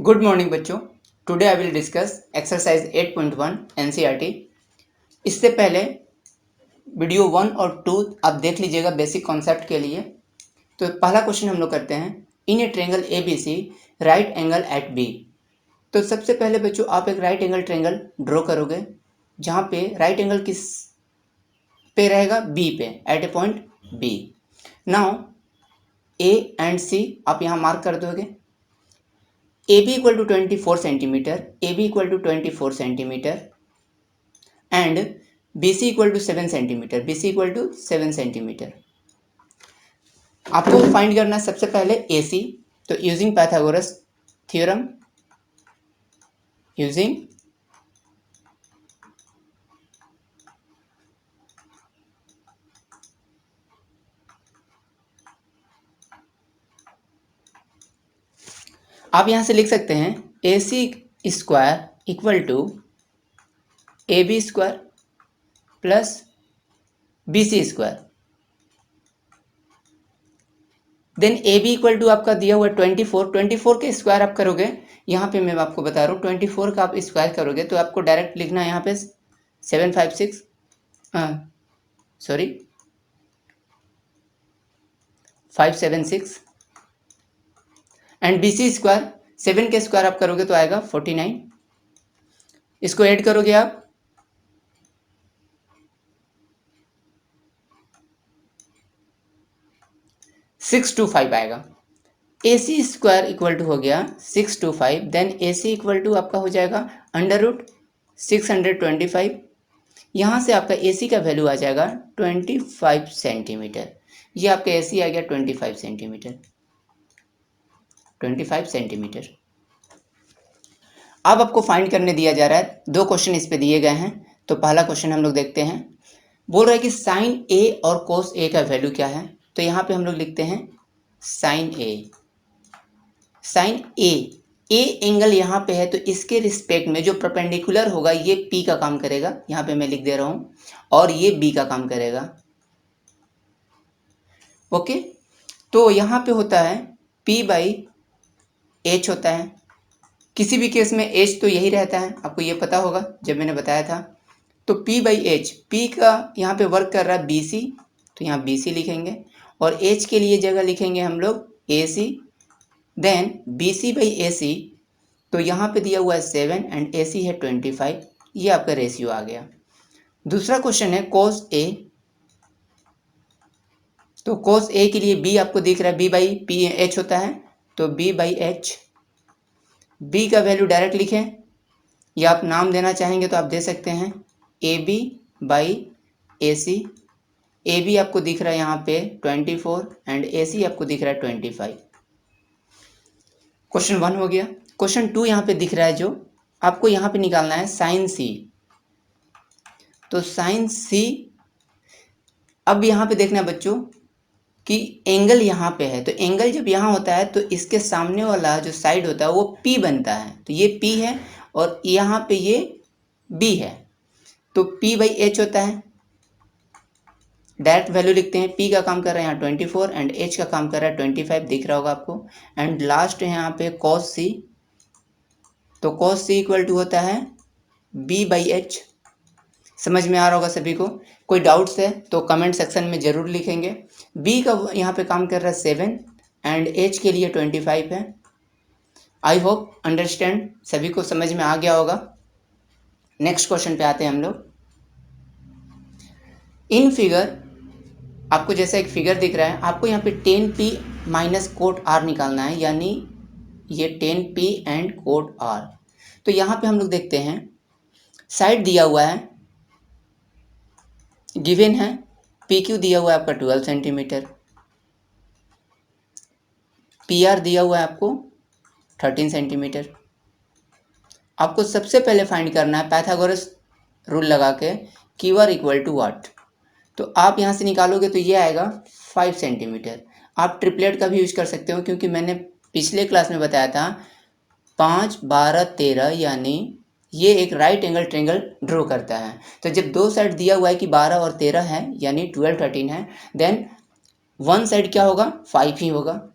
Good morning बच्चों। Today I will discuss exercise 8.1 NCERT. इससे पहले वीडियो 1 और 2 आप देख लीजिएगा बेसिक कॉन्सेप्ट के लिए। तो पहला क्वेश्चन हम लोग करते हैं, in a triangle A B C right angle at B. तो सबसे पहले बच्चों आप एक राइट एंगल ट्रेंगल ड्रॉ करोगे जहाँ पे राइट एंगल किस पे रहेगा, बी पे, at a point B. Now A and C आप यहाँ मार्क कर दोगे। AB equal to 24 centimeter, AB equal to 24 centimeter and BC equal to 7 centimeter, BC equal to 7 centimeter। आपको फाइंड करना है सबसे पहले AC। तो यूजिंग पाइथागोरस थ्योरम, यूजिंग आप यहां से लिख सकते हैं AC square equal to AB square plus BC square. Then AB equal to आपका दिया हुआ 24 के स्क्वायर आप करोगे। यहाँ पे मैं आपको बता रहा हूँ 24 का आप स्क्वायर करोगे तो आपको डायरेक्ट लिखना है यहाँ पे 756 576 एंड BC स्क्वायर 7 के स्क्वायर आप करोगे तो आएगा 49। इसको ऐड करोगे आप सिक्स टू फाइव आएगा। AC स्क्वायर इक्वल टू हो गया 625। देन AC इक्वल टू आपका हो जाएगा अंडर रूट 625। यहाँ से आपका AC का वैल्यू आ जाएगा 25 सेंटीमीटर। ये आपका AC आ गया 25 सेंटीमीटर, 25 सेंटीमीटर। अब आपको फाइंड करने दिया जा रहा है, दो क्वेश्चन इस पे दिए गए हैं। तो पहला क्वेश्चन हम लोग देखते हैं। बोल रहा है कि साइन A और कोस A का वैल्यू क्या है। तो यहाँ पे हम लोग लिखते हैं sine A। Sine A angle यहाँ पे है तो इसके रिस्पेक्ट में जो परपेंडिकुलर होगा ये P का काम करेगा, यहाँ पे मैं लिख दे रहा हूँ, और ये B का काम करेगा। ओके, तो यहाँ पे होता है P/H होता है। किसी भी केस में H तो यही रहता है, आपको ये पता होगा जब मैंने बताया था। तो P/H, P का यहाँ पे वर्क कर रहा है BC, तो यहाँ BC लिखेंगे, और H के लिए जगह लिखेंगे हम लोग AC। देन BC/AC, तो यहाँ पे दिया हुआ है 7 एंड AC है 25। ये आपका रेशियो आ गया। दूसरा क्वेश्चन है cos A। तो cos A के लिए B आपको दिख रहा है B/H होता है, तो B/H। B का वैल्यू डायरेक्ट लिखें या आप नाम देना चाहेंगे तो आप दे सकते हैं AB/AC। AB आपको दिख रहा है यहाँ पे 24 एंड AC आपको दिख रहा है 25। क्वेश्चन 1 हो गया। क्वेश्चन 2 यहाँ पे दिख रहा है, जो आपको यहाँ पे निकालना है साइन C। तो साइन C, अब यहाँ पे देखना है बच्चों कि एंगल यहाँ पे है, तो एंगल जब यहाँ होता है तो इसके सामने वाला जो साइड होता है वो P बनता है। तो ये P है और यहाँ पे ये B है, तो P/H होता है। डायरेक्ट वैल्यू लिखते हैं। P का काम कर रहा है यहाँ 24 एंड H का काम कर रहा है 25, दिख रहा होगा आपको। एंड लास्ट है यहाँ पे cos C। तो cos C इक्वल टू होता है B/H। समझ में आ रहा होगा सभी को। कोई डाउट्स है तो कमेंट सेक्शन में ज़रूर लिखेंगे। B का यहाँ पे काम कर रहा है 7 एंड H के लिए 25 है। आई होप अंडरस्टैंड, सभी को समझ में आ गया होगा। नेक्स्ट क्वेश्चन पे आते हैं हम लोग। इन फिगर, आपको जैसा एक फिगर दिख रहा है, आपको यहाँ पे 10P माइनस कोट R निकालना है, यानी ये 10P एंड कोट R। तो यहाँ पे हम लोग देखते हैं, साइड दिया हुआ है, गिवन है, PQ दिया हुआ है आपका 12 सेंटीमीटर, PR दिया हुआ है आपको 13 सेंटीमीटर। आपको सबसे पहले फाइंड करना है पाइथागोरस रूल लगा के QR इक्वल टू व्हाट। तो आप यहाँ से निकालोगे तो ये आएगा 5 सेंटीमीटर। आप ट्रिपलेट का भी यूज कर सकते हो, क्योंकि मैंने पिछले क्लास में बताया था 5, 12, 13, यानी ये एक राइट एंगल ट्रेंगल ड्रॉ करता है। तो जब दो साइड दिया हुआ है कि 12 और 13 है, यानी 12, 13 है, देन वन साइड क्या होगा, 5 ही होगा।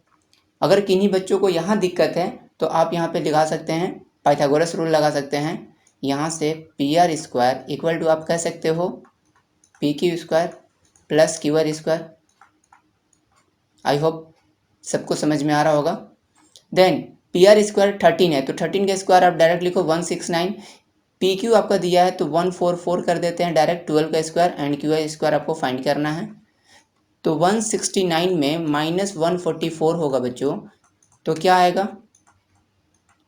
अगर किन्हीं बच्चों को यहाँ दिक्कत है तो आप यहाँ पे लगा सकते हैं, पाइथागोरस रूल लगा सकते हैं। यहाँ से P R square equal to आप कह सकते हो P Q square plus Q R square. I hope सबको समझ में आ रहा होगा। देन पी आर स्क्वायर 13 है, तो 13 का स्क्वायर आप डायरेक्ट लिखो 169। पी क्यू आपका दिया है तो 144 कर देते हैं डायरेक्ट, 12 का square, and Q R square आपको फाइंड करना है। तो 169 में माइनस 144 होगा बच्चों, तो क्या आएगा,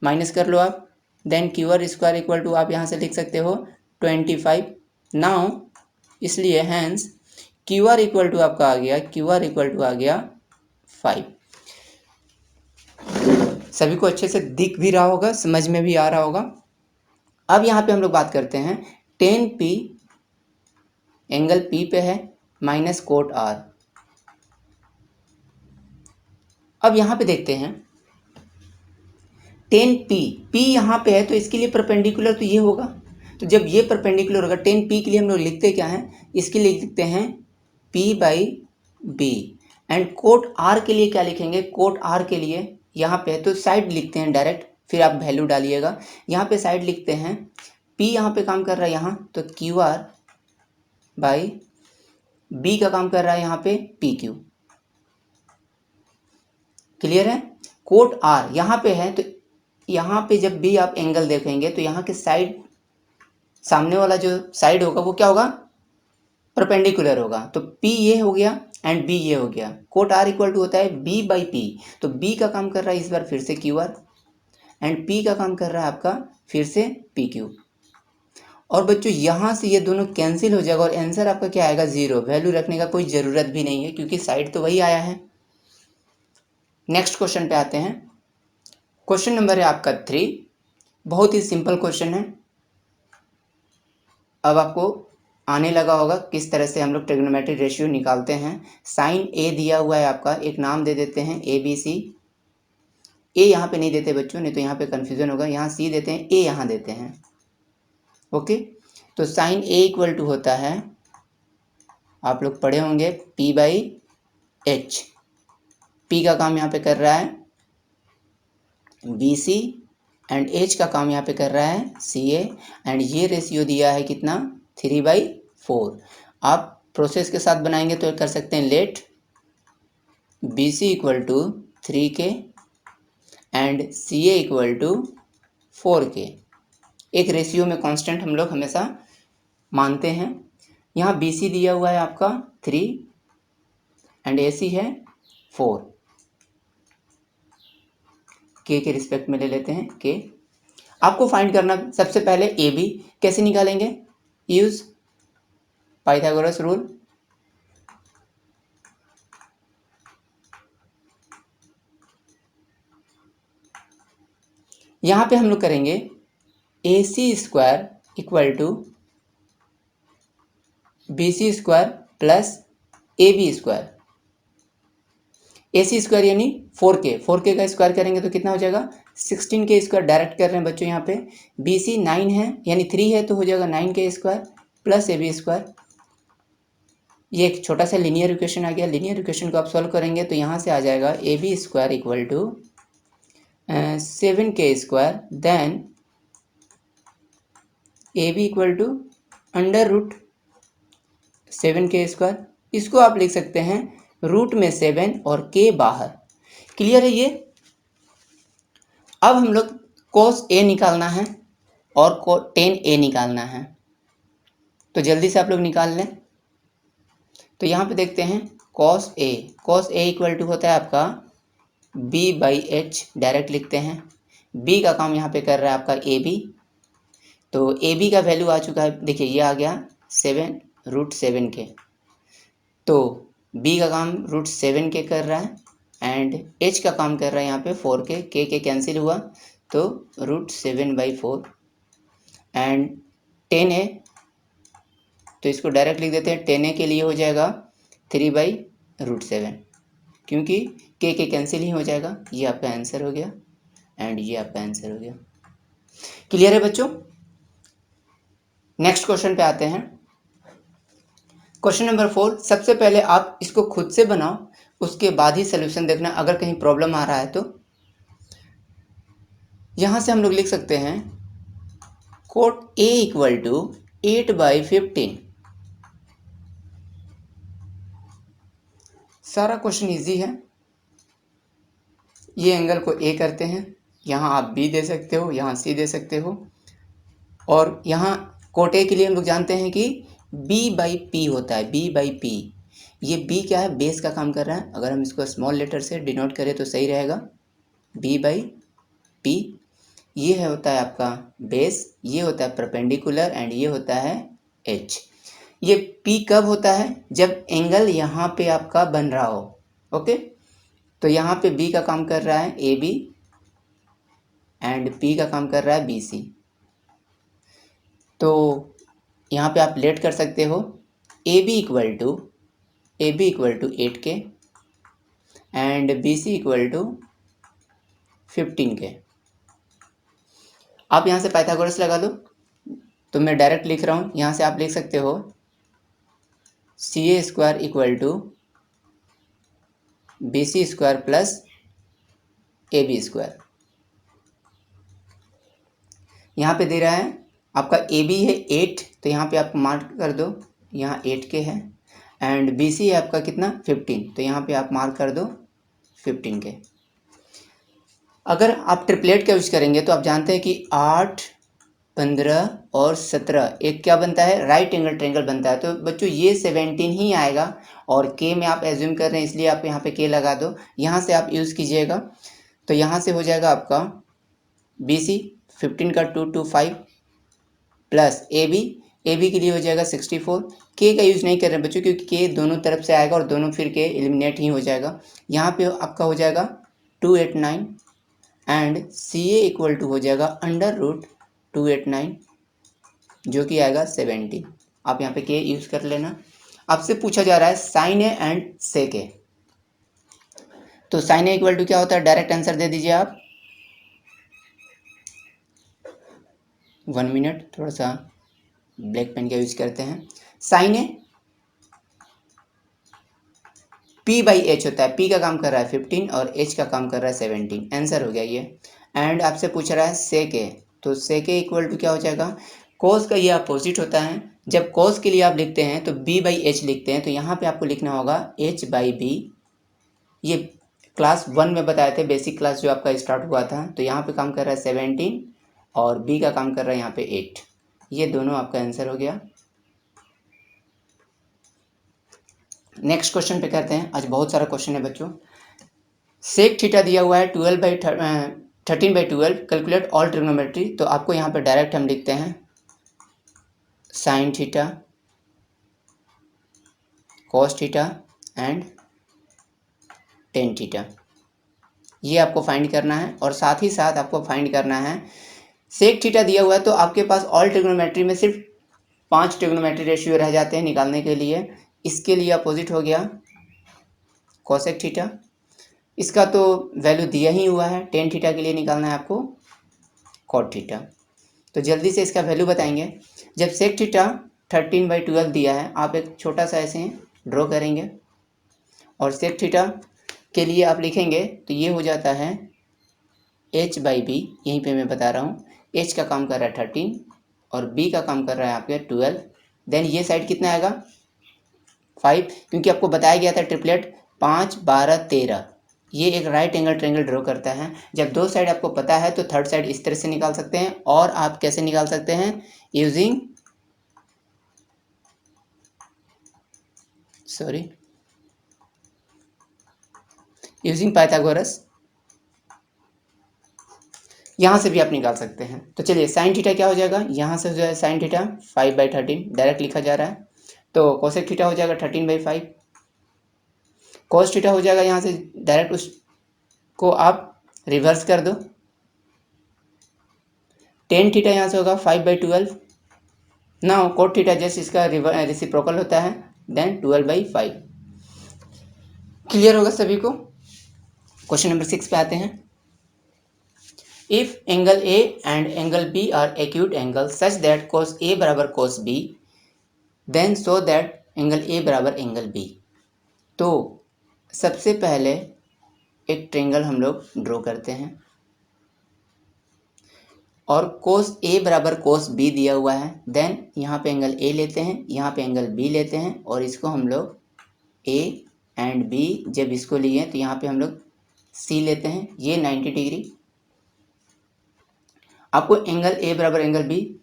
माइनस कर लो आप। Then Q R square equal to आप यहाँ से लिख सकते हो 25 नाउ, इसलिए hence Q R equal to आपका आ गया, क्यू आर इक्वल टू आ गया 5। सभी को अच्छे से दिख भी रहा होगा, समझ में भी आ रहा होगा। अब यहाँ पे हम लोग बात करते हैं 10p एंगल P पे है माइनस कोट R। अब यहाँ पे देखते हैं 10p यहाँ पे है तो इसके लिए परपेंडिकुलर तो ये होगा, तो जब ये परपेंडिकुलर होगा 10p के लिए हम लोग लिखते क्या हैं, इसके लिए लिखते हैं p by B. And cot R के लिए क्या लिखेंगे, कोट R के लिए यहाँ पे है तो साइड लिखते हैं डायरेक्ट, फिर आप वैल्यू डालिएगा। यहाँ पे साइड लिखते हैं, p यहाँ पे काम कर रहा है यहाँ, तो क्यू आर बाई बी का काम कर रहा है यहाँ पे पी क्यू। क्लियर है। कोट R यहाँ पे है तो यहाँ पे जब भी आप एंगल देखेंगे तो यहाँ के साइड, सामने वाला जो साइड होगा वो क्या होगा, परपेंडिकुलर होगा। तो P ये हो गया एंड B ये हो गया। कोट R इक्वल टू होता है B बाई P, तो B का काम कर रहा है इस बार फिर से QR एंड P का काम कर रहा है आपका फिर से PQ। और बच्चों यहाँ से ये दोनों कैंसिल हो जाएगा और आंसर आपका क्या आएगा, 0। वैल्यू रखने का कोई ज़रूरत भी नहीं है क्योंकि साइड तो वही आया है। नेक्स्ट क्वेश्चन पे आते हैं। क्वेश्चन नंबर है आपका 3, बहुत ही सिंपल क्वेश्चन है। अब आपको आने लगा होगा किस तरह से हम लोग ट्रिग्नोमेट्रिक रेशियो निकालते हैं। साइन ए दिया हुआ है आपका, एक नाम दे देते हैं ABC। ए यहाँ पे नहीं देते बच्चों, नहीं तो यहाँ पे कन्फ्यूजन होगा। यहाँ C देते हैं, ए यहाँ देते हैं। ओके, तो साइन ए इक्वल टू होता है, आप लोग पढ़े होंगे P बाई H। P का काम यहाँ पे कर रहा है BC एंड H का काम यहाँ पे कर रहा है CA एंड ये रेशियो दिया है कितना, 3/4। आप प्रोसेस के साथ बनाएंगे तो कर सकते हैं let BC equal to 3K and CA equal to 4K। एक रेशियो में कांस्टेंट हम लोग हमेशा मानते हैं। यहाँ BC दिया हुआ है आपका 3 एंड AC है 4, K के रिस्पेक्ट में ले लेते हैं K। आपको फाइंड करना सबसे पहले AB, कैसे निकालेंगे, यूज पाइथागोरस रूल। यहाँ पे हम लोग करेंगे AC square equal to BC square plus AB square. AC square यानी 4K का स्क्वायर करेंगे तो कितना हो जाएगा, 16K स्क्वायर। डायरेक्ट कर रहे हैं बच्चों यहाँ पे। BC 9 है यानी 3 है तो हो जाएगा 9K square plus AB square. ये एक छोटा सा लीनियर इक्वेशन आ गया। लीनियर इक्वेशन को आप सॉल्व करेंगे तो यहाँ से आ जाएगा AB square equal to 7K square, then AB equal to under root 7K square. इसको आप लिख सकते हैं रूट में 7 और K बाहर। क्लियर है ये। अब हम लोग cos A निकालना है और tan A निकालना है, तो जल्दी से आप लोग निकाल लें। तो यहाँ पे देखते हैं cos A इक्वल टू होता है आपका B बाई H। डायरेक्ट लिखते हैं, B का काम यहाँ पे कर रहा है आपका AB, तो AB का वैल्यू आ चुका है, देखिए ये आ गया 7 रूट 7K। तो B का काम रूट 7K कर रहा है एंड H का काम कर रहा है यहाँ पे 4K। K कैंसिल हुआ तो रूट 7/4 एंड 10A, तो इसको डायरेक्ट लिख देते हैं। 10A के लिए हो जाएगा 3/√7 क्योंकि K कैंसिल ही हो जाएगा। ये आपका आंसर हो गया एंड ये आपका आंसर हो गया। क्लियर है बच्चों। नेक्स्ट क्वेश्चन पे आते हैं। क्वेश्चन नंबर 4, सबसे पहले आप इसको खुद से बनाओ, उसके बाद ही सोल्यूशन देखना अगर कहीं प्रॉब्लम आ रहा है तो। यहाँ से हम लोग लिख सकते हैं कोट ए इक्वल टू 8/15। सारा क्वेश्चन इजी है। ये एंगल को ए करते हैं, यहाँ आप बी दे सकते हो, यहाँ सी दे सकते हो, और यहाँ कोट ए के लिए हम लोग जानते हैं कि b/p होता है, b/p। ये b क्या है, बेस का काम कर रहा है। अगर हम इसको स्मॉल लेटर से डिनोट करें तो सही रहेगा, b/p। ये है होता है आपका बेस, ये होता है परपेंडिकुलर, एंड ये होता है h। ये p कब होता है, जब एंगल यहाँ पे आपका बन रहा हो। ओके, तो यहाँ पे b का काम कर रहा है ab, एंड p का काम कर रहा है bc। तो यहाँ पे आप लेट कर सकते हो AB equal to 8K and BC equal to 15K। आप यहाँ से पाइथागोरस लगा लो, तो मैं डायरेक्ट लिख रहा हूँ। यहाँ से आप लिख सकते हो CA² equal to BC² plus AB²। यहाँ पे दे रहा है आपका AB है 8, तो यहाँ पे आप मार्क कर दो, यहाँ 8K है, एंड BC है आपका कितना 15, तो यहाँ पे आप मार्क कर दो 15K। अगर आप ट्रिपलेट का यूज करेंगे तो आप जानते हैं कि 8, 15 और 17 एक क्या बनता है, राइट एंगल ट्रायंगल बनता है। तो बच्चों ये 17 ही आएगा, और K में आप एज्यूम कर रहे हैं इसलिए आप यहाँ पे K लगा दो। यहाँ से आप यूज़ कीजिएगा, तो यहाँ से हो जाएगा आपका BC 15 का 2 to 5 प्लस AB के लिए हो जाएगा 64। K का यूज़ नहीं कर रहे हैं बच्चों, क्योंकि K दोनों तरफ से आएगा और दोनों फिर K एलिमिनेट ही हो जाएगा। यहाँ पे आपका हो जाएगा 289, एंड CA इक्वल टू हो जाएगा √289, जो कि आएगा 70। आप यहाँ पे K यूज़ कर लेना। आपसे पूछा जा रहा है साइन ए एंड सेक ए, तो साइन ए इक्वल टू क्या होता है, डायरेक्ट आंसर दे दीजिए आप। 1 मिनट, थोड़ा सा ब्लैक पेन का यूज करते हैं। साइन ए P/H होता है, P का काम कर रहा है 15 और H का काम कर रहा है 17, आंसर हो गया ये। एंड आपसे पूछ रहा है सेक ए, तो सेक ए इक्वल टू क्या हो जाएगा, कोस का ये अपोजिट होता है। जब कोस के लिए आप लिखते हैं तो B/H लिखते हैं, तो यहाँ पे आपको लिखना होगा H/B। ये क्लास 1 में बताए थे, बेसिक क्लास जो आपका स्टार्ट हुआ था। तो यहाँ पे काम कर रहा है 17 और B का काम कर रहा है यहाँ पे 8। ये दोनों आपका आंसर हो गया। नेक्स्ट क्वेश्चन पे करते हैं। आज बहुत सारा क्वेश्चन है बच्चों। सेक थीटा दिया हुआ है 13/12, कैलकुलेट ऑल ट्रिग्नोमेट्री। तो आपको यहाँ पे डायरेक्ट हम लिखते हैं sine theta, cos theta and tan theta. ये आपको फाइंड करना है, और साथ ही साथ आपको फाइंड करना है सेक थीटा दिया हुआ है, तो आपके पास ऑल ट्रिग्नोमेट्री में सिर्फ 5 ट्रिग्नोमेट्री रेशियो रह जाते हैं निकालने के लिए। इसके लिए अपोजिट हो गया कोसेक थीटा, इसका तो वैल्यू दिया ही हुआ है। टेन थीटा के लिए निकालना है आपको कॉट थीटा। तो जल्दी से इसका वैल्यू बताएंगे। जब सेक थीटा 13/12 दिया है, आप एक छोटा सा ऐसे ड्रॉ करेंगे, और सेक थीटा के लिए आप लिखेंगे तो ये हो जाता है H/B। यहीं पे मैं बता रहा हूँ, H का काम कर रहा है 13 और B का काम कर रहा है आपके 12। देन ये साइड कितना आएगा 5, क्योंकि आपको बताया गया था ट्रिपलेट 5, 12, 13 ये एक राइट एंगल ट्रायंगल ड्रॉ करता है। जब दो साइड आपको पता है तो थर्ड साइड इस तरह से निकाल सकते हैं, और आप कैसे निकाल सकते हैं, यूजिंग पाइथागोरस। यहाँ से भी आप निकाल सकते हैं। तो चलिए साइन थीटा क्या हो जाएगा, यहाँ से हो जाएगा साइन थीटा 5/13, डायरेक्ट लिखा जा रहा है। तो कोसेक थीटा हो जाएगा 13/5। कॉस थीटा हो जाएगा, यहाँ से डायरेक्ट उसको आप रिवर्स कर दो। टेन थीटा यहाँ से होगा 5/12। ना कोट थीटा जस्ट इसका रेसिप्रोकल होता है, देन 12/5। क्लियर होगा सभी को। क्वेश्चन नंबर 6 पे आते हैं। If angle A and angle B are acute angle such that cos A बराबर cos B, then show that angle A बराबर एंगल बी। तो सबसे पहले एक ट्रायंगल हम लोग ड्रॉ करते हैं। और कोस ए बराबर कोस बी दिया हुआ है, देन यहाँ पे एंगल ए लेते हैं, यहाँ पे एंगल बी लेते हैं और इसको हम लोग ए एंड बी जब इसको लिए तो यहाँ पे हम लोग सी लेते हैं, ये 90 डिग्री। आपको एंगल ए बराबर एंगल बी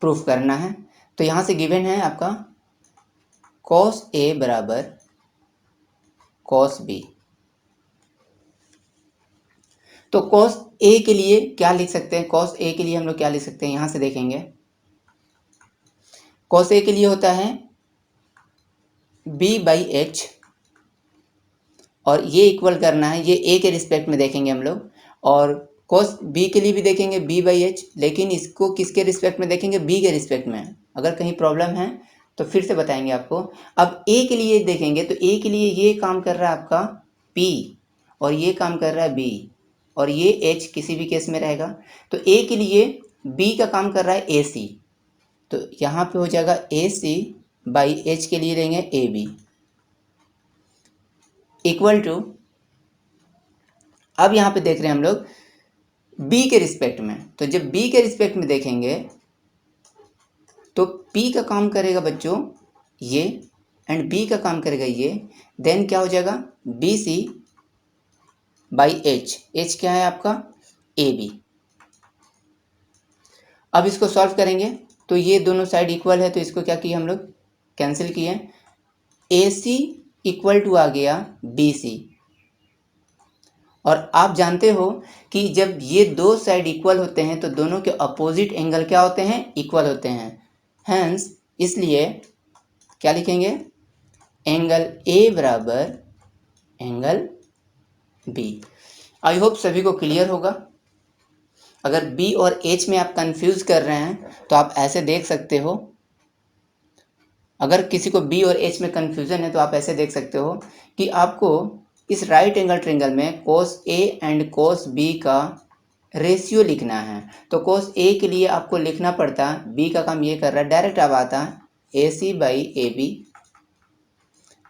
प्रूफ करना है। तो यहाँ से गिवन है आपका cos ए बराबर cos बी। तो cos ए के लिए क्या लिख सकते हैं, cos ए के लिए हम लोग क्या लिख सकते हैं, यहाँ से देखेंगे। cos ए के लिए होता है b/h और ये इक्वल करना है, ये a के रिस्पेक्ट में देखेंगे हम लोग, और cos b के लिए भी देखेंगे b/h, लेकिन इसको किसके रिस्पेक्ट में देखेंगे, b के रिस्पेक्ट में। अगर कहीं प्रॉब्लम है तो फिर से बताएंगे आपको। अब a के लिए देखेंगे तो a के लिए ये काम कर रहा है आपका p और ये काम कर रहा है b और ये h किसी भी केस में रहेगा। तो a के लिए b का काम कर रहा है ac, तो यहाँ पे हो जाएगा ac/h के लिए देंगे ab इक्वल टू, अब यहाँ पे देख रहे हैं हम लोग b के रिस्पेक्ट में। तो जब b के रिस्पेक्ट में देखेंगे तो p का काम करेगा बच्चों ये एंड b का काम करेगा ये, देन क्या हो जाएगा bc/h, h क्या है आपका ab। अब इसको सॉल्व करेंगे तो ये दोनों साइड इक्वल है, तो इसको क्या किया हम लोग, कैंसिल किए। ac इक्वल टू आ गया bc, और आप जानते हो कि जब ये दो साइड इक्वल होते हैं तो दोनों के अपोजिट एंगल क्या होते हैं, इक्वल होते हैं। हेंस इसलिए क्या लिखेंगे, एंगल ए बराबर एंगल बी। आई होप सभी को क्लियर होगा। अगर बी और एच में आप कंफ्यूज कर रहे हैं तो आप ऐसे देख सकते हो। अगर किसी को बी और एच में कंफ्यूजन है तो आप ऐसे देख सकते हो कि आपको इस राइट एंगल ट्रायंगल में कोस ए एंड कोस बी का रेशियो लिखना है। तो कोस ए के लिए आपको लिखना पड़ता, बी का काम ये कर रहा है, डायरेक्ट अब आता A C by A B,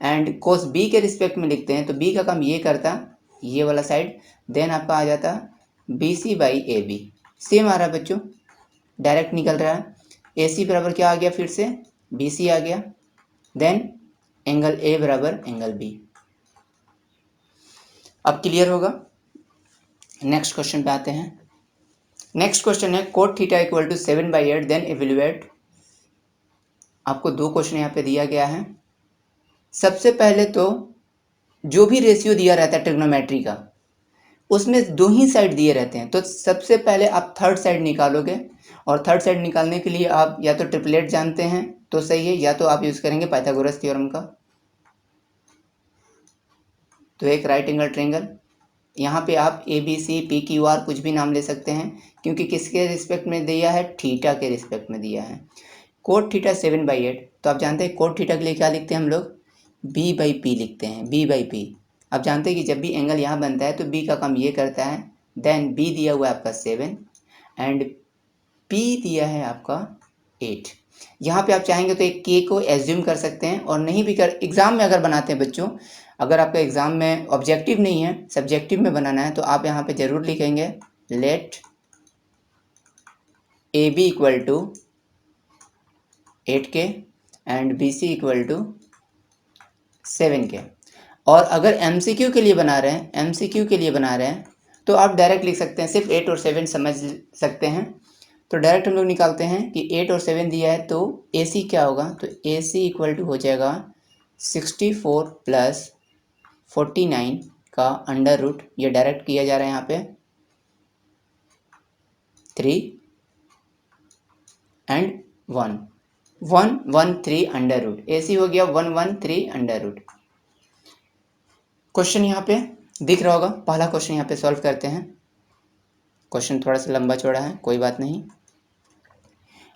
and cos B के रिस्पेक्ट में लिखते हैं तो बी का काम ये करता, ये वाला साइड, देन आपका आ जाता B C by A B. Same आ रहा है बच्चों, डायरेक्ट निकल रहा है। ए सी बराबर क्या आ गया, फिर से बी सी आ गया, देन एंगल ए बराबर एंगल बी। अब क्लियर होगा। नेक्स्ट क्वेश्चन पे आते हैं। नेक्स्ट क्वेश्चन है cot theta equal to 7/8 then evaluate. आपको दो क्वेश्चन यहाँ पे दिया गया है। सबसे पहले तो जो भी रेशियो दिया रहता है ट्रिग्नोमेट्री का, उसमें दो ही साइड दिए रहते हैं, तो सबसे पहले आप थर्ड साइड निकालोगे, और थर्ड साइड निकालने के लिए आप या तो ट्रिपलेट जानते हैं तो सही है, या तो आप यूज़ करेंगे पाइथागोरस थ्योरम का। तो एक राइट एंगल ट्रायंगल, यहाँ पे आप A B C P Q R कुछ भी नाम ले सकते हैं, क्योंकि किसके रिस्पेक्ट में दिया है, थीटा के रिस्पेक्ट में दिया है। कोट थीटा 7/8, तो आप जानते हैं कोट थीटा के लिए क्या लिखते हैं हम लोग, b/p लिखते हैं, b/p। आप जानते हैं कि जब भी एंगल यहाँ बनता है तो b का काम ये करता है, देन b दिया हुआ है आपका 7 एंड p दिया है आपका 8। यहाँ पे आप चाहेंगे तो एक k को एज्यूम कर सकते हैं, और नहीं भी कर, एग्ज़ाम में अगर बनाते हैं बच्चों, अगर आपका एग्ज़ाम में ऑब्जेक्टिव नहीं है सब्जेक्टिव में बनाना है तो आप यहाँ पे ज़रूर लिखेंगे let A B equal to 8k and B C equal to 7k। और अगर MCQ के लिए बना रहे हैं, MCQ के लिए बना रहे हैं तो आप डायरेक्ट लिख सकते हैं, सिर्फ 8 और 7 समझ सकते हैं। तो डायरेक्ट हम लोग निकालते हैं कि 8 और 7 दिया है तो AC क्या होगा, तो AC इक्वल टू हो जाएगा 64 प्लस 49 का अंडर रूट, ये डायरेक्ट किया जा रहा है यहाँ पे 3 एंड 1 113 अंडर रूट, AC हो गया 113 अंडर रूट। क्वेश्चन यहाँ पे दिख रहा होगा, पहला क्वेश्चन यहाँ पे सॉल्व करते हैं। क्वेश्चन थोड़ा सा लंबा चौड़ा है, कोई बात नहीं।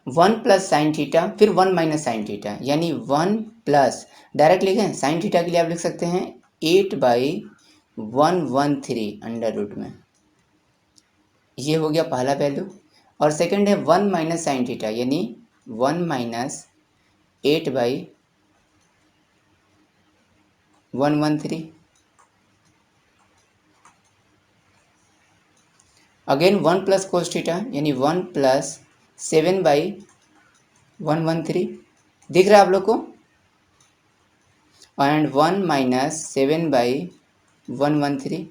1 प्लस साइन थीटा, फिर 1 माइनस साइन थीटा, यानी 1 प्लस, डायरेक्ट लिखें साइन थीटा के लिए आप लिख सकते हैं 8/113 अंडर रूट में, ये हो गया पहला वैल्यू। और सेकंड है 1 माइनस साइन थीटा, यानी 1 minus 8/113। Again 1 plus cos theta यानी 1 प्लस 7/113 दिख रहा है आप लोग को, एंड 1 माइनस 7/113।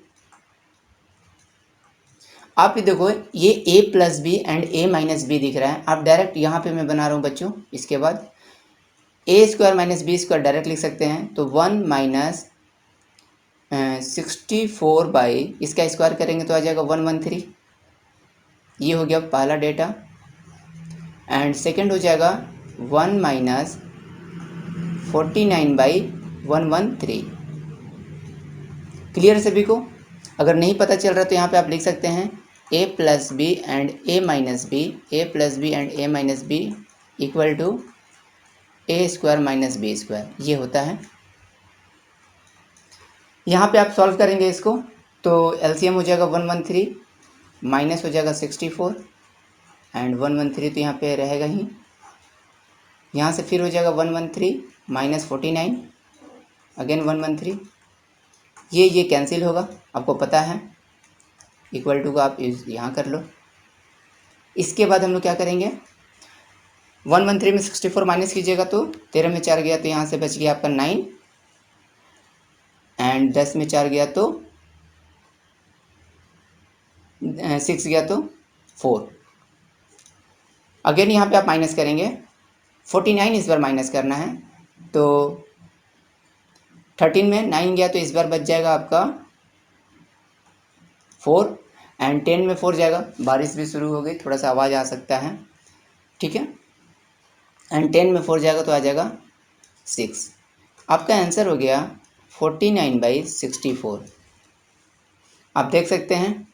आप ये देखो ये a plus B and a minus B दिख रहा है। आप डायरेक्ट यहाँ पे मैं बना रहा हूँ बच्चों, इसके बाद a square minus B square direct लिख सकते हैं। तो 1 माइनस 64 बाई इसका स्क्वायर करेंगे तो आ जाएगा 113। ये हो गया पहला डेटा। एंड सेकंड हो जाएगा 1 माइनस 49/113। क्लियर सभी को? अगर नहीं पता चल रहा तो यहाँ पे आप लिख सकते हैं a plus B and a minus B, a plus B and a minus B equal to a square minus B square, ये होता है। यहाँ पे आप सॉल्व करेंगे इसको तो एलसीएम हो जाएगा 113 माइनस हो जाएगा 64 एंड 113 तो यहाँ पे रहेगा ही। यहाँ से फिर हो जाएगा 113 माइनस 49 अगेन 113, ये कैंसिल होगा, आपको पता है। इक्वल टू का आप यहाँ कर लो। इसके बाद हम लोग क्या करेंगे, 113 में 64 माइनस कीजिएगा तो 13 में 4 गया तो यहाँ से बच गया आपका 9 एंड 10 में 4 गया तो 6 गया तो 4। अगेन यहाँ पे आप माइनस करेंगे 49 इस बार माइनस करना है तो 13 में 9 गया तो इस बार बच जाएगा आपका 4 एंड 10 में 4 जाएगा। बारिश भी शुरू हो गई, थोड़ा सा आवाज़ आ सकता है, ठीक है। एंड 10 में 4 जाएगा तो आ जाएगा 6। आपका आंसर हो गया 49/64। आप देख सकते हैं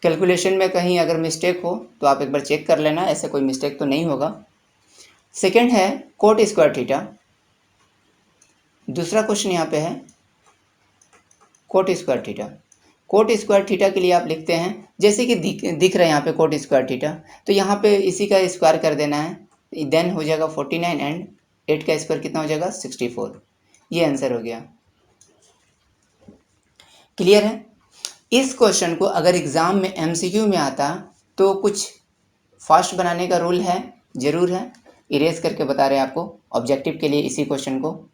कैलकुलेशन में कहीं अगर मिस्टेक हो तो आप एक बार चेक कर लेना, ऐसे कोई मिस्टेक तो नहीं होगा। सेकंड है कोट स्क्वायर थीटा। दूसरा क्वेश्चन यहाँ पे है coat square theta. Coat square theta के लिए आप लिखते हैं जैसे कि दिख रहा है यहाँ पे कोट स्क्वायर थीटा, तो यहाँ पे इसी का स्क्वायर कर देना है, देन हो जाएगा 49 एंड 8 का स्क्वायर कितना हो जाएगा 64। ये आंसर हो गया। क्लियर है? इस क्वेश्चन को अगर एग्ज़ाम में एमसीक्यू में आता तो कुछ फास्ट बनाने का रूल है, ज़रूर है। इरेज करके बता रहे हैं आपको ऑब्जेक्टिव के लिए इसी क्वेश्चन को।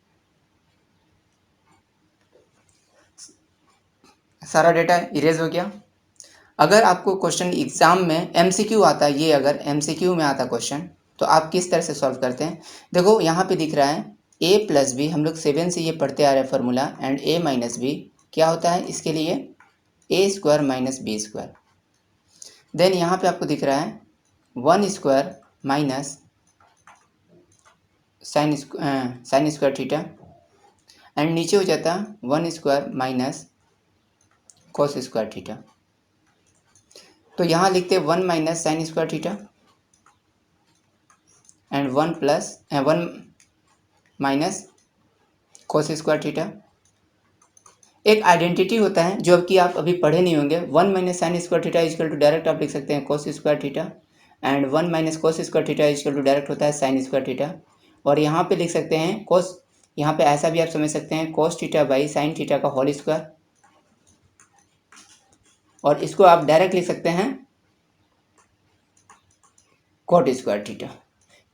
सारा डेटा इरेज हो गया। अगर आपको क्वेश्चन एग्ज़ाम में एमसीक्यू आता, ये अगर एमसीक्यू में आता क्वेश्चन तो आप किस तरह से सॉल्व करते हैं। देखो यहाँ पे दिख रहा है a प्लस बी, हम लोग 7 से ये पढ़ते आ रहे हैं formula, and a minus B क्या होता है इसके लिए a square minus B square. Then यहाँ पे आपको दिख रहा है 1 square minus sine square theta and नीचे हो जाता 1 square minus cos square theta. तो यहाँ लिखते 1 minus sine square theta and 1 minus cos square theta. एक आइडेंटिटी होता है जो कि आप अभी पढ़े नहीं होंगे, 1 minus sine square theta equal to direct आप लिख सकते हैं cos square theta and 1 minus cos square theta equal to direct होता है साइन स्क्वायर थीटा। और यहाँ पे लिख सकते हैं कॉस, यहाँ पे ऐसा भी आप समझ सकते हैं cos theta by sine theta का होल स्क्वायर, और इसको आप डायरेक्ट लिख सकते हैं कॉट स्क्वायर थीटा।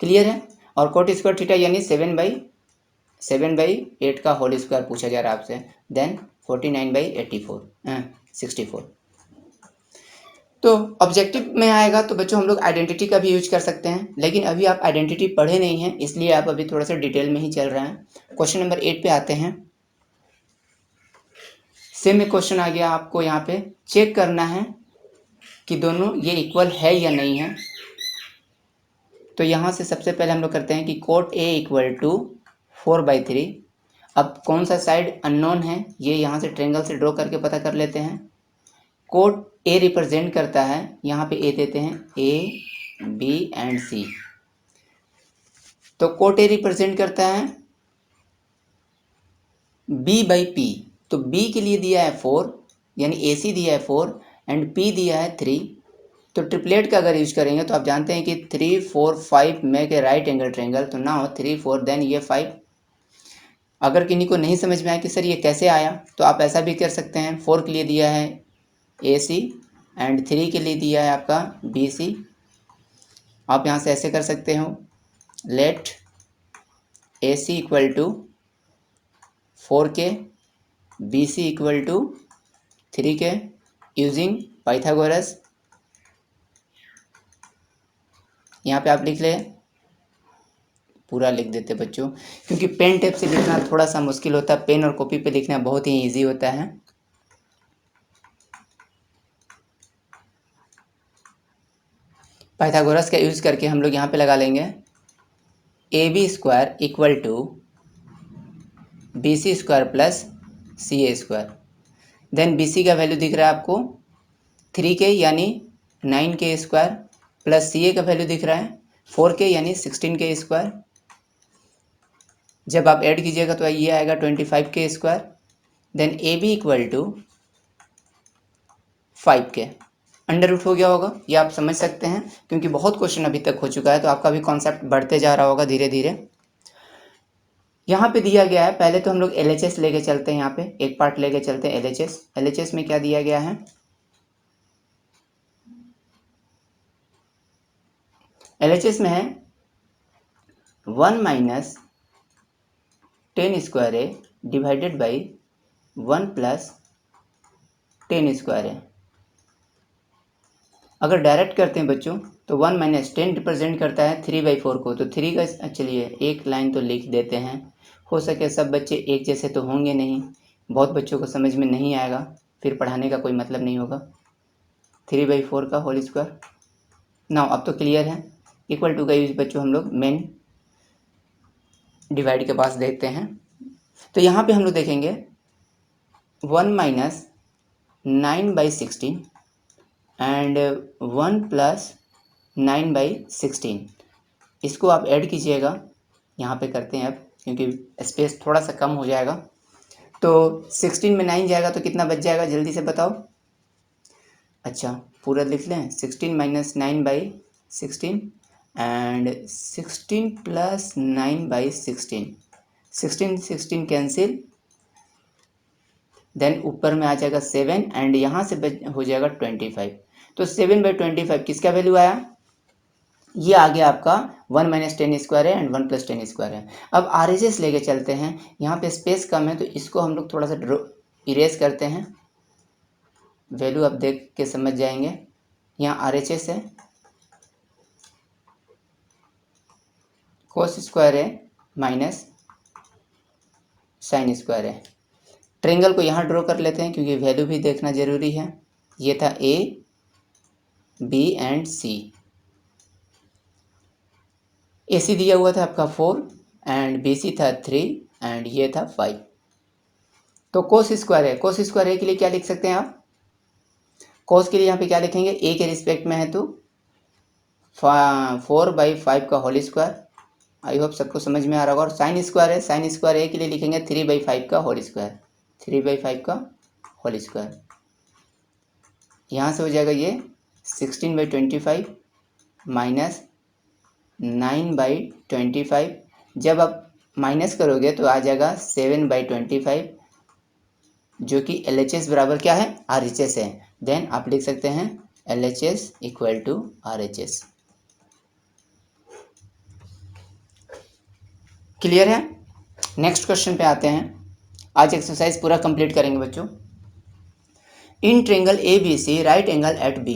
क्लियर है? और कॉट स्क्वायर थीटा यानी 7/8 का होल स्क्वायर पूछा जा रहा है आपसे, देन 64। तो ऑब्जेक्टिव में आएगा तो बच्चों हम लोग आइडेंटिटी का भी यूज कर सकते हैं, लेकिन अभी आप आइडेंटिटी पढ़े नहीं हैं इसलिए आप अभी थोड़ा सा डिटेल में ही चल रहे हैं। क्वेश्चन नंबर 8 पे आते हैं। सेम एक क्वेश्चन आ गया, आपको यहाँ पे चेक करना है कि दोनों ये इक्वल है या नहीं है। तो यहाँ से सबसे पहले हम लोग करते हैं कि कोट ए इक्वल टू 4/3। अब कौन सा साइड अननोन है ये यहाँ से ट्रेंगल से ड्रॉ करके पता कर लेते हैं। कोट ए रिप्रेजेंट करता है, यहाँ पे ए देते हैं ए बी एंड सी। तो कोट ए रिप्रेजेंट करता है b/p। तो b के लिए दिया है 4 यानी AC दिया है 4 एंड p दिया है 3। तो ट्रिपलेट का अगर यूज करेंगे तो आप जानते हैं कि 3 4 5 make a right angle triangle. तो ना हो 3 4 देन ये 5। अगर किन्हीं को नहीं समझ में आया कि सर ये कैसे आया तो आप ऐसा भी कर सकते हैं, 4 के लिए दिया है AC एंड 3 के लिए दिया है आपका BC। आप यहाँ से ऐसे कर सकते हो, let AC equal to 4K, BC equal to 3K using Pythagoras. यहाँ पे आप लिख ले, पूरा लिख देते बच्चों, क्योंकि पेन टेप से लिखना थोड़ा सा मुश्किल होता है, पेन और कॉपी पे लिखना बहुत ही इजी होता है। पाइथागोरस का यूज़ करके हम लोग यहाँ पे लगा लेंगे AB² equal to BC² plus CA²। Then BC का वैल्यू दिख रहा है आपको 3K यानी 9K² प्लस CA का वैल्यू दिख रहा है 4K यानी 16K²। जब आप ऐड कीजिएगा तो ये आएगा 25K²। Then AB equal to 5K। Under root हो गया होगा, ये आप समझ सकते हैं, क्योंकि बहुत क्वेश्चन अभी तक हो चुका है, तो आपका भी कॉन्सेप्ट बढ़ते जा रहा होगा धीरे धीरे। यहाँ पे दिया गया है, पहले तो हम लोग LHS लेके चलते हैं, यहाँ पे एक पार्ट लेके चलते हैं LHS। LHS में क्या दिया गया है, LHS में है 1 माइनस 10² डिवाइडेड बाई 1 प्लस 10²। अगर डायरेक्ट करते हैं बच्चों तो 1 माइनस 10 रिप्रेजेंट करता है 3/4 को, तो 3 का चलिए एक लाइन तो लिख देते हैं। हो सके सब बच्चे एक जैसे तो होंगे नहीं, बहुत बच्चों को समझ में नहीं आएगा, फिर पढ़ाने का कोई मतलब नहीं होगा। 3/4 का होल स्क्वायर। नाउ अब तो क्लियर है। इक्वल टू का यूज बच्चों हम लोग मेन डिवाइड के पास देखते हैं, तो यहाँ पे हम लोग देखेंगे 1 माइनस 9/16 एंड 1 प्लस 9/16। इसको आप ऐड कीजिएगा, यहाँ पे करते हैं अब क्योंकि स्पेस थोड़ा सा कम हो जाएगा। तो 16 में 9 जाएगा तो कितना बच जाएगा, जल्दी से बताओ। अच्छा पूरा लिख लें, 16 minus 9/16 and 16 plus 9/16। 16 cancel, then ऊपर में आ जाएगा 7 एंड यहाँ से हो जाएगा 25। तो 7/25 किसका वैल्यू आया, ये आ गया आपका 1 माइनस 10² है एंड 1 प्लस 10² है। अब RHS लेके चलते हैं, यहाँ पे स्पेस कम है तो इसको हम लोग थोड़ा सा इरेज करते हैं, वैल्यू आप देख के समझ जाएंगे। यहाँ RHS है cos² है माइनस sin² है। ट्रेंगल को यहाँ ड्रॉ कर लेते हैं क्योंकि वैल्यू भी देखना जरूरी है। ये था A, B and C। AC दिया हुआ था आपका 4 एंड BC था 3 एंड ये था 5। तो cos² है, cos² के लिए क्या लिख सकते हैं आप, cos के लिए यहाँ पे क्या लिखेंगे, A के रिस्पेक्ट में है तो 4/5 का होल स्क्वायर। आई होप सबको समझ में आ रहा होगा। और sin² है, sin² A के लिए लिखेंगे 3/5 का होल स्क्वायर, 3/5 का होल स्क्वायर। यहाँ से हो जाएगा ये 16/25 माइनस 9/25। जब आप माइनस करोगे तो आ जाएगा 7/25, जो कि LHS बराबर क्या है, RHS है। देन आप लिख सकते हैं LHS equal to RHS। Clear है। नेक्स्ट क्वेश्चन पे आते हैं, आज एक्सरसाइज पूरा कंप्लीट करेंगे बच्चों। In triangle ABC right angle at B।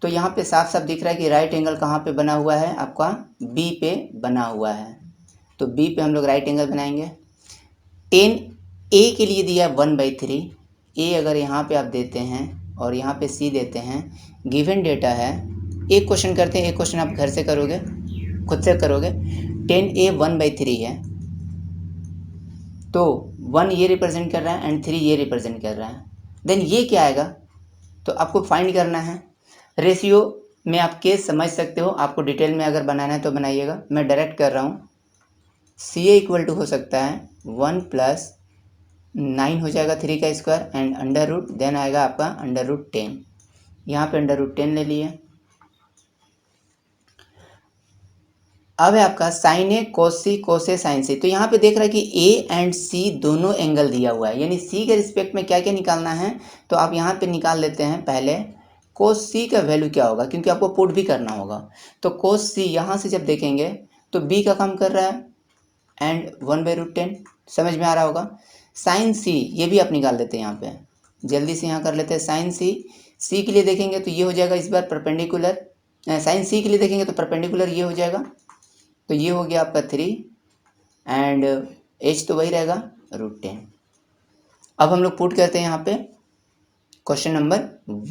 तो यहाँ पे साफ साफ दिख रहा है कि राइट एंगल कहाँ पे बना हुआ है, आपका B पे बना हुआ है। तो B पे हम लोग राइट एंगल बनाएंगे। 10A के लिए दिया 1/3। A अगर यहाँ पे आप देते हैं और यहाँ पे C देते हैं, गिवन डेटा है। एक क्वेश्चन करते हैं, एक क्वेश्चन आप घर से करोगे, खुद से करोगे। 10A 1/3 है, तो 1 ये रिप्रेजेंट कर रहा है एंड 3 ये रिप्रेजेंट कर रहा है। देन ये क्या आएगा, तो आपको फाइंड करना है। रेशियो में आप केस समझ सकते हो, आपको डिटेल में अगर बनाना है तो बनाइएगा, मैं डायरेक्ट कर रहा हूँ। CA इक्वल टू हो सकता है 1 प्लस 9 हो जाएगा 3 का square and under root, then आएगा आपका अंडर रूट 10। यहाँ पे अंडर रूट 10 ले लिए। अब है आपका साइन ए कोस सी कोस ए साइन सी। तो यहाँ पे देख रहा है कि A एंड C दोनों एंगल दिया हुआ है, यानी C के रिस्पेक्ट में क्या क्या निकालना है, तो आप यहाँ पे निकाल लेते हैं। पहले कोस सी का वैल्यू क्या होगा, क्योंकि आपको पुट भी करना होगा। तो कोस सी यहाँ से जब देखेंगे तो बी का काम कर रहा है एंड 1/√10, समझ में आ रहा होगा। साइन सी ये भी आप निकाल लेते हैं यहाँ पे, जल्दी से यहाँ कर लेते हैं साइन सी। सी के लिए देखेंगे तो ये हो जाएगा इस बार परपेंडिकुलर, साइन सी के लिए देखेंगे तो परपेंडिकुलर ये हो जाएगा, तो ये हो गया आपका 3 एंड एच तो वही रहेगा √10। अब हम लोग पुट करते हैं यहाँ पे क्वेश्चन नंबर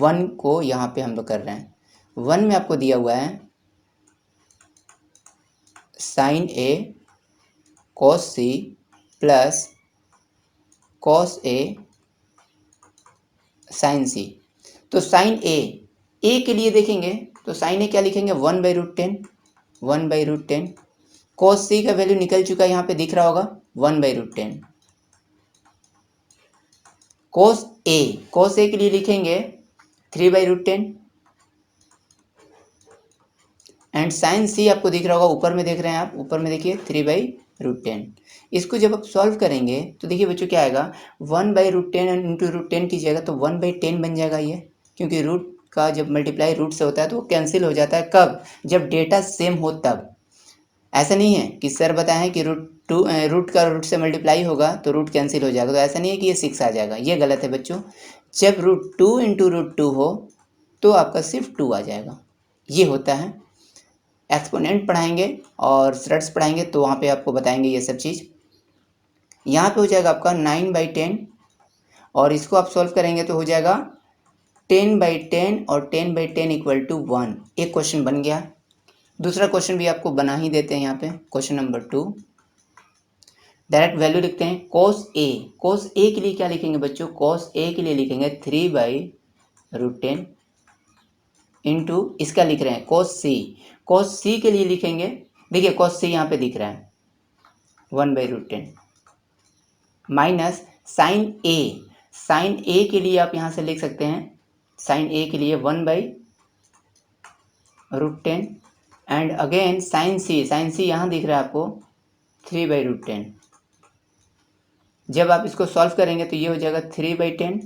1 को, यहाँ पे हम लोग कर रहे हैं। 1 में आपको दिया हुआ है sign A cos C plus cos A sign सी। तो साइन ए के लिए देखेंगे तो साइन ए क्या लिखेंगे 1/√10, 1/√10। कॉस सी का वैल्यू निकल चुका है, यहाँ पे दिख रहा होगा 1/√10। कॉस ए के लिए लिखेंगे 3/√10 एंड साइन सी आपको दिख रहा होगा, ऊपर में देख रहे हैं आप, ऊपर में देखिए 3/√10। इसको जब आप सॉल्व करेंगे तो देखिए बच्चों क्या आएगा, 1/√10 इंटू √10 कीजिएगा तो 1/10 बन जाएगा ये, क्योंकि रूट का जब मल्टीप्लाई रूट से होता है तो वो कैंसिल हो जाता है। कब? जब डेटा सेम हो तब। ऐसा नहीं है कि सर बताए हैं कि रूट का रूट से मल्टीप्लाई होगा तो रूट कैंसिल हो जाएगा, तो ऐसा नहीं है कि ये 6 आ जाएगा, ये गलत है बच्चों। जब √2 इंटू √2 हो तो आपका सिर्फ 2 आ जाएगा, ये होता है। एक्सपोनेंट पढ़ाएंगे और स्लट्स पढ़ाएंगे तो वहाँ पे आपको बताएंगे ये सब चीज़। यहाँ पे हो जाएगा आपका 9/10 और इसको आप सॉल्व करेंगे तो हो जाएगा 10/10 और 10/10 इक्वल टू 1। एक क्वेश्चन बन गया। दूसरा क्वेश्चन भी आपको बना ही देते हैं यहाँ पे, क्वेश्चन नंबर 2। डायरेक्ट वैल्यू लिखते हैं कोस ए के लिए क्या लिखेंगे बच्चों, कोस ए के लिए लिखेंगे 3/√10 इंटू इसका लिख रहे हैं कोस सी के लिए लिखेंगे, देखिए कोस सी यहाँ पे दिख रहा है 1/√10 माइनस साइन ए के लिए आप यहाँ से लिख सकते हैं, साइन ए के लिए 1/√10 एंड अगेन साइन सी यहाँ दिख रहा है आपको 3/√10। जब आप इसको सॉल्व करेंगे तो ये हो जाएगा 3/10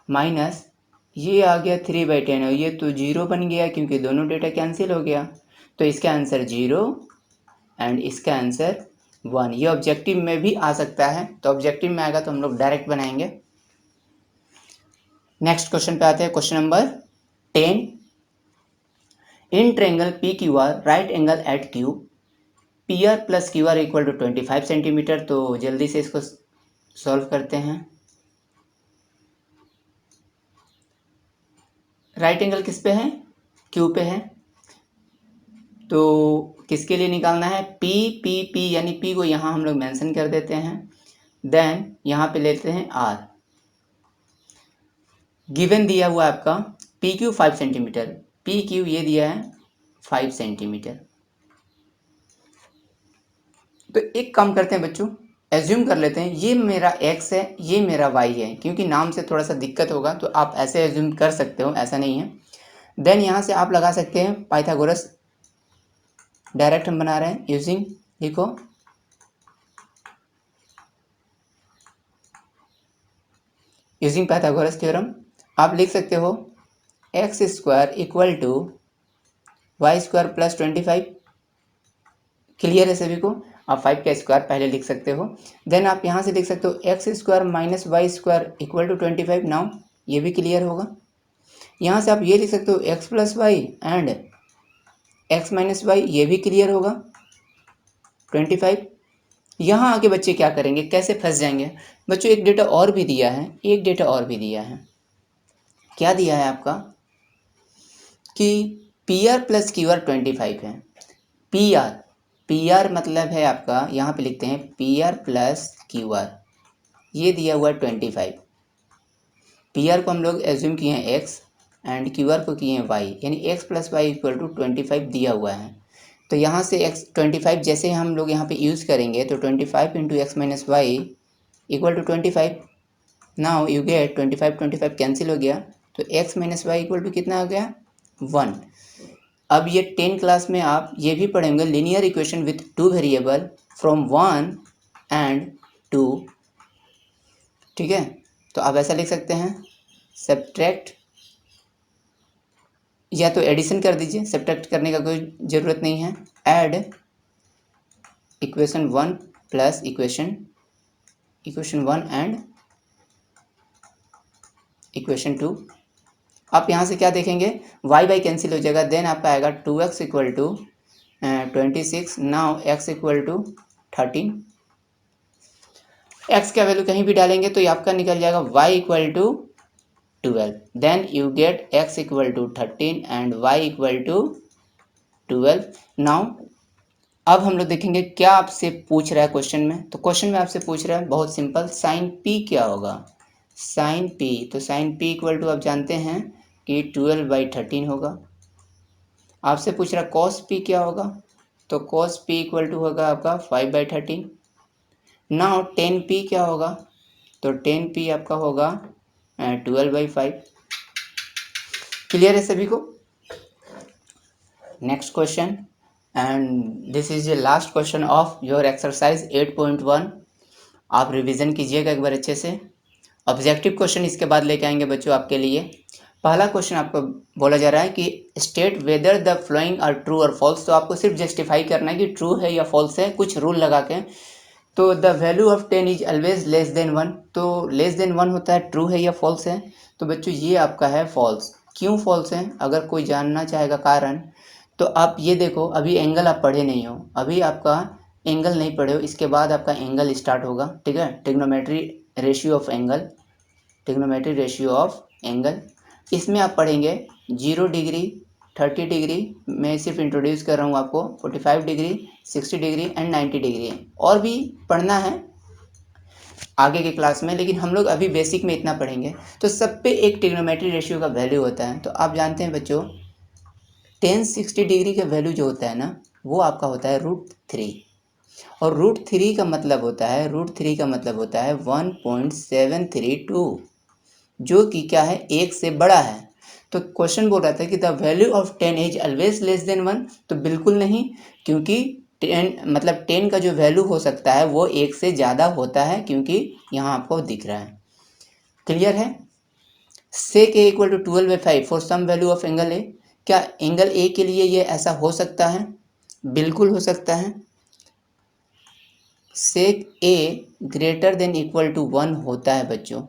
माइनस ये आ गया 3/10 और ये तो 0 बन गया क्योंकि दोनों डेटा कैंसिल हो गया, तो इसका आंसर 0 एंड इसका आंसर 1। ये ऑब्जेक्टिव में भी आ सकता है, तो ऑब्जेक्टिव में आएगा तो हम लोग डायरेक्ट बनाएंगे। नेक्स्ट क्वेश्चन पे आते हैं, question number 10। In triangle PQR right angle at Q PR plus QR equal to 25 centimetre. तो जल्दी से इसको सॉल्व करते हैं। राइट एंगल किस पे है, Q पे है, तो किसके लिए निकालना है, P यानी P को यहाँ हम लोग मेंशन कर देते हैं, देन यहाँ पे लेते हैं R। गिवन दिया हुआ है आपका PQ 5 सेंटीमीटर, PQ ये दिया है 5 सेंटीमीटर। तो एक काम करते हैं बच्चों, एज्यूम कर लेते हैं ये मेरा x है, ये मेरा y है, क्योंकि नाम से थोड़ा सा दिक्कत होगा तो आप ऐसे एज्यूम कर सकते हो, ऐसा नहीं है। देन यहाँ से आप लगा सकते हैं पाइथागोरस, डायरेक्ट हम बना रहे हैं यूजिंग, लिखो यूजिंग पाइथागोरस थ्योरम। आप लिख सकते हो x² equal to y² plus 25। Clear है सभी को? आप 5 का स्क्वायर पहले लिख सकते हो, देन आप यहाँ से लिख सकते हो x² minus y² equal to 25। Now ये भी क्लियर होगा। यहाँ से आप ये लिख सकते हो x plus Y and x minus Y, ये भी क्लियर होगा 25। यहाँ आके बच्चे क्या करेंगे, कैसे फंस जाएंगे बच्चों, एक डेटा और भी दिया है, क्या दिया है आपका कि PR प्लस QR 25 है। PR मतलब है आपका, यहाँ पे लिखते हैं PR प्लस QR, ये दिया हुआ है 25। PR को हम लोग एज्यूम किए हैं x एंड QR को किए हैं y, यानी x plus Y equal to 25 दिया हुआ है। तो यहाँ से x 25 जैसे हम लोग यहाँ पे यूज़ करेंगे तो 25 into X minus Y equal to 25। Now you get 25 cancel हो गया, तो x minus Y equal to कितना आ गया 1। अब ये 10 क्लास में आप ये भी पढ़ेंगे linear equation with 2 variable from 1 and 2, ठीक है। तो आप ऐसा लिख सकते हैं सब्ट्रैक्ट या तो एडिशन कर दीजिए, सब्ट्रैक्ट करने का कोई ज़रूरत नहीं है। Add equation 1 plus equation 1 and equation 2। आप यहाँ से क्या देखेंगे, y बाई कैंसिल हो जाएगा, देन आपका आएगा 2x equal to 26, now x equal to 13। x का वैल्यू कहीं भी डालेंगे तो ये आपका निकल जाएगा y equal to 12, then you get x equal to 13 and y equal to 12। Now अब हम लोग देखेंगे क्या आपसे पूछ रहा है क्वेश्चन में। तो क्वेश्चन में आपसे पूछ रहा है बहुत सिंपल, साइन p क्या होगा, साइन p। तो साइन p इक्वल टू आप जानते हैं कि 12/13 होगा। आपसे पूछ रहा है कॉस p क्या होगा, तो कॉस p इक्वल टू होगा आपका 5/13। नाउ टेन p क्या होगा, तो टेन p आपका होगा 12/5। क्लियर है सभी को। Next question, and this is the last question of your exercise 8.1। आप रिवीजन कीजिएगा एक बार अच्छे से। ऑब्जेक्टिव क्वेश्चन इसके बाद लेके आएंगे बच्चों आपके लिए। पहला क्वेश्चन आपको बोला जा रहा है कि state whether the following are true और फॉल्स। तो आपको सिर्फ जस्टिफाई करना है कि ट्रू है या फॉल्स है, कुछ रूल लगा के। तो the value of 10 is always less than 1। तो लेस देन 1 होता है, ट्रू है या फॉल्स है। तो बच्चों ये आपका है फॉल्स। क्यों फॉल्स है, अगर कोई जानना चाहेगा कारण, तो आप ये देखो, अभी एंगल आप पढ़े नहीं हो, अभी आपका एंगल नहीं पढ़े हो, इसके बाद आपका एंगल स्टार्ट होगा, ठीक है। Trigonometry ratio of angle, trigonometry ratio of angle, इसमें आप पढ़ेंगे 0 डिग्री, 30 डिग्री, मैं सिर्फ इंट्रोड्यूस कर रहा हूँ आपको, 45 डिग्री, 60 डिग्री एंड 90 डिग्री। और भी पढ़ना है आगे के क्लास में, लेकिन हम लोग अभी बेसिक में इतना पढ़ेंगे। तो सब पे एक ट्रिग्नोमेट्री रेशियो का वैल्यू होता है। तो आप जानते हैं बच्चों, 1060 डिग्री का वैल्यू जो होता है ना, वो आपका होता है √3। और √3 का मतलब होता है, √3 का मतलब होता है 1.732, जो कि क्या है, 1 से बड़ा है। तो क्वेश्चन बोल रहा था कि the value of 10 is always less than 1। तो बिल्कुल नहीं, क्योंकि 10 मतलब 10 का जो वैल्यू हो सकता है वो 1 से ज़्यादा होता है, क्योंकि यहाँ आपको दिख रहा है। क्लियर है। Sec A equal to 12/5 for some value of angle A. क्या एंगल ए के लिए ये ऐसा हो सकता है, बिल्कुल हो सकता है। Sec A greater than equal to 1 होता है बच्चों,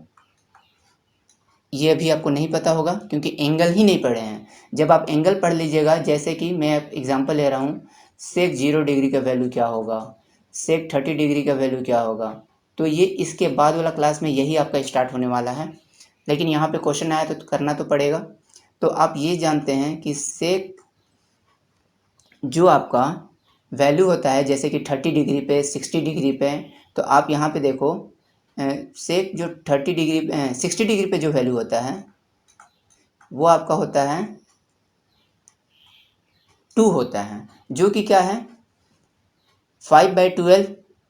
ये अभी आपको नहीं पता होगा क्योंकि एंगल ही नहीं पढ़े हैं। जब आप एंगल पढ़ लीजिएगा, जैसे कि मैं एग्जांपल ले रहा हूँ, सेक 0 डिग्री का वैल्यू क्या होगा, सेक 30 डिग्री का वैल्यू क्या होगा, तो ये इसके बाद वाला क्लास में यही आपका स्टार्ट होने वाला है। लेकिन यहाँ पे क्वेश्चन आया तो करना तो पड़ेगा। तो आप ये जानते हैं कि सेक जो आपका वैल्यू होता है, जैसे कि 30 डिग्री पे, 60 डिग्री पे, तो आप यहाँ पे देखो, सेक जो 30 डिग्री 60 डिग्री पे जो वैल्यू होता है वो आपका होता है 2 होता है, जो कि क्या है 5/12।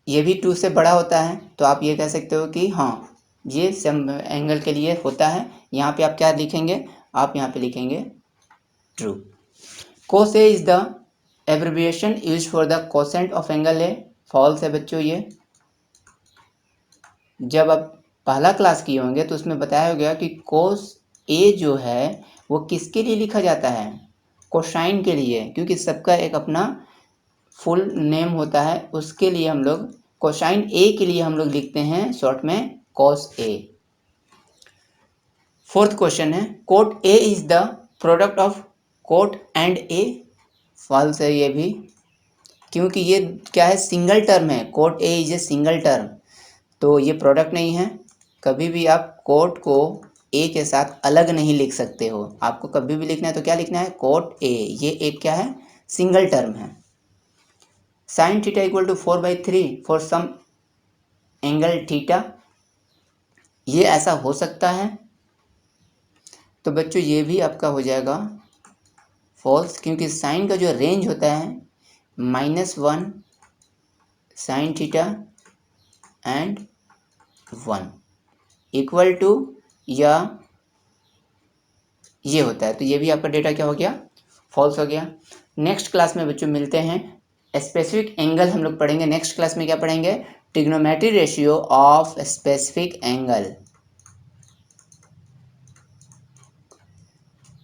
ये भी 2 से बड़ा होता है। तो आप ये कह सकते हो कि हाँ, ये सम एंगल के लिए होता है। यहाँ पे आप क्या लिखेंगे, आप यहाँ पे लिखेंगे true. Cos A is the abbreviation use for the cosecant of angle A. False है बच्चों ये। जब आप पहला क्लास किए होंगे तो उसमें बताया गया कि कोस ए जो है वो किसके लिए लिखा जाता है, कोसाइन के लिए, क्योंकि सबका एक अपना फुल नेम होता है, उसके लिए हम लोग कोसाइन ए के लिए हम लोग लिखते हैं शॉर्ट में कॉस ए। फोर्थ क्वेश्चन है, cot A is the product of cot and A. False है ये भी, क्योंकि ये क्या है, सिंगल टर्म है, cot A is a single term, तो ये प्रोडक्ट नहीं है। कभी भी आप कोट को ए के साथ अलग नहीं लिख सकते हो। आपको कभी भी लिखना है तो क्या लिखना है, कोट ए, ये एक क्या है, सिंगल टर्म है। Sine theta equal to 4/3 for some angle theta, ये ऐसा हो सकता है। तो बच्चों ये भी आपका हो जाएगा फॉल्स, क्योंकि साइन का जो रेंज होता है -1 sine theta and 1 equal to या ये होता है। तो ये भी आपका डेटा क्या हो गया, फॉल्स हो गया। नेक्स्ट क्लास में बच्चों मिलते हैं, स्पेसिफिक एंगल हम लोग पढ़ेंगे। नेक्स्ट क्लास में क्या पढ़ेंगे, trigonometry ratio of specific angle.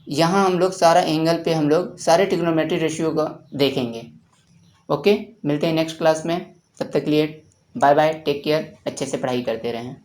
यहाँ हम लोग सारा एंगल पे हम लोग सारे ट्रिग्नोमेट्री रेशियो का देखेंगे। ओके, मिलते हैं नेक्स्ट क्लास में। तब तक के लिए बाय बाय, टेक केयर, अच्छे से पढ़ाई करते रहें।